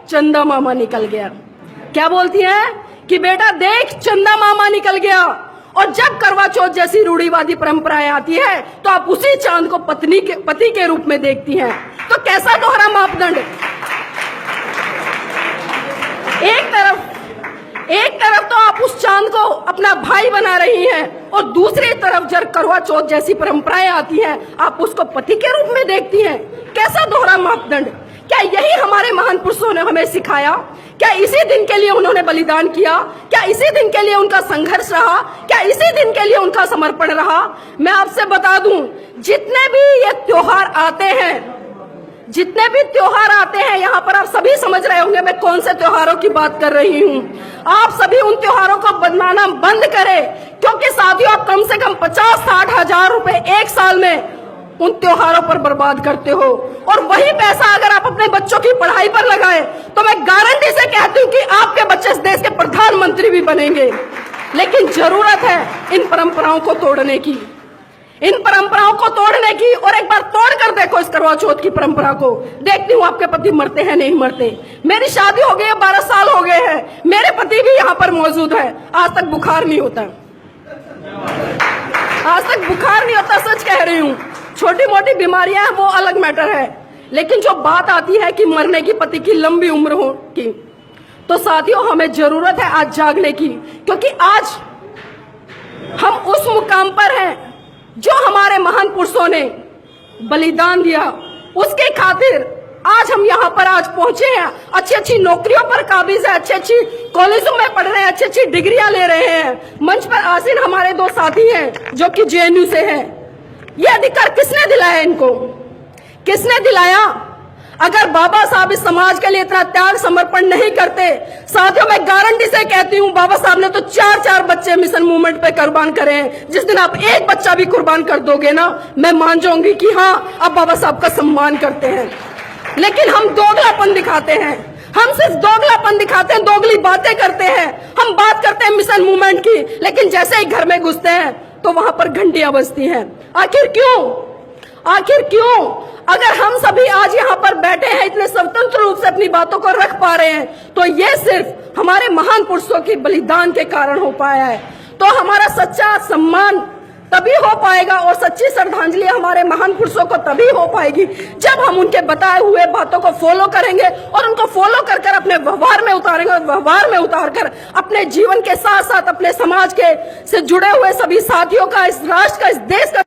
चंदा मामा निकल गया। क्या बोलती हैं कि बेटा देख चंदा मामा निकल गया। और जब करवा चौथ जैसी रूढ़िवादी परंपराएं आती है तो आप उसी चांद को पति के रूप में देखती हैं। तो कैसा दोहरा मापदंड। एक तरफ तो आप उस चांद को अपना भाई बना रही हैं और दूसरी तरफ जब करवा चौथ जैसी परंपराएं आती हैं आप उसको पति के रूप में देखती हैं। कैसा दोहरा मापदंड। क्या यही हमारे महान पुरुषों ने हमें सिखाया? क्या इसी दिन के लिए उन्होंने बलिदान किया? क्या इसी दिन के लिए उनका संघर्ष रहा? क्या इसी दिन के लिए उनका समर्पण रहा? मैं आपसे बता दूं, जितने भी ये त्योहार आते हैं यहाँ पर आप सभी समझ रहे होंगे मैं कौन से त्योहारों की बात कर रही हूँ। आप सभी उन त्योहारों को बनाना बंद करें, क्योंकि साथियों आप कम से कम 50-60 हजार रुपए एक साल में उन त्योहारों पर बर्बाद करते हो। और वही पैसा अगर आप अपने बच्चों की पढ़ाई पर लगाएं तो मैं गारंटी से कहती हूँ कि आपके बच्चे इस देश के प्रधानमंत्री भी बनेंगे। लेकिन जरूरत है इन परंपराओं को तोड़ने की, और एक बार तोड़ कर देखो इस करवा चौथ की परंपरा को। देखती हूँ आपके पति मरते हैं नहीं मरते। मेरी शादी हो गई है, 12 साल हो गए हैं, मेरे पति भी यहाँ पर मौजूद है, आज तक बुखार नहीं होता, सच कह रही हूँ। छोटी मोटी बीमारियां हैं वो अलग मैटर है, लेकिन जो बात आती है कि मरने की पति की लंबी उम्र हो की, तो साथियों हमें जरूरत है आज जागने की, क्योंकि आज हम उस मुकाम पर हैं जो हमारे महान पुरुषों ने बलिदान दिया, उसके खातिर आज हम यहाँ पर आज पहुंचे हैं। अच्छी अच्छी नौकरियों पर काबिज है, अच्छी अच्छी कॉलेजों में पढ़ रहे हैं, अच्छी अच्छी डिग्रियां ले रहे हैं। मंच पर आसीन हमारे 2 साथी हैं जो कि जेएनयू से हैं। ये अधिकार किसने दिलाया इनको? किसने दिलाया? अगर बाबा साहब इस समाज के लिए इतना त्याग समर्पण नहीं करते, साथियों मैं गारंटी से कहती हूँ बाबा साहब ने तो 4-4 बच्चे मिशन मूवमेंट पे कुर्बान करे हैं। जिस दिन आप एक बच्चा भी कुर्बान कर दोगे ना, मैं मान जाऊंगी कि हाँ आप बाबा साहब का सम्मान करते हैं। लेकिन हम दोगलापन दिखाते हैं, हम सिर्फ दोगलापन दिखाते हैं, दोगली बातें करते हैं। हम बात करते हैं मिशन मूवमेंट की, लेकिन जैसे ही घर में घुसते हैं तो वहां पर घंटियां बजती हैं। आखिर क्यों? अगर हम सभी आज यहाँ पर बैठे हैं, इतने स्वतंत्र रूप से अपनी बातों को रख पा रहे हैं, तो ये सिर्फ हमारे महान पुरुषों के बलिदान के कारण हो पाया है। तो हमारा सच्चा सम्मान तभी हो पाएगा और सच्ची श्रद्धांजलि हमारे महान पुरुषों को तभी हो पाएगी जब हम उनके बताए हुए बातों को फॉलो करेंगे और उनको फॉलो कर अपने व्यवहार में उतारेंगे, और व्यवहार में उतारकर अपने जीवन के साथ साथ अपने समाज के से जुड़े हुए सभी साथियों का, इस राष्ट्र का, इस देश का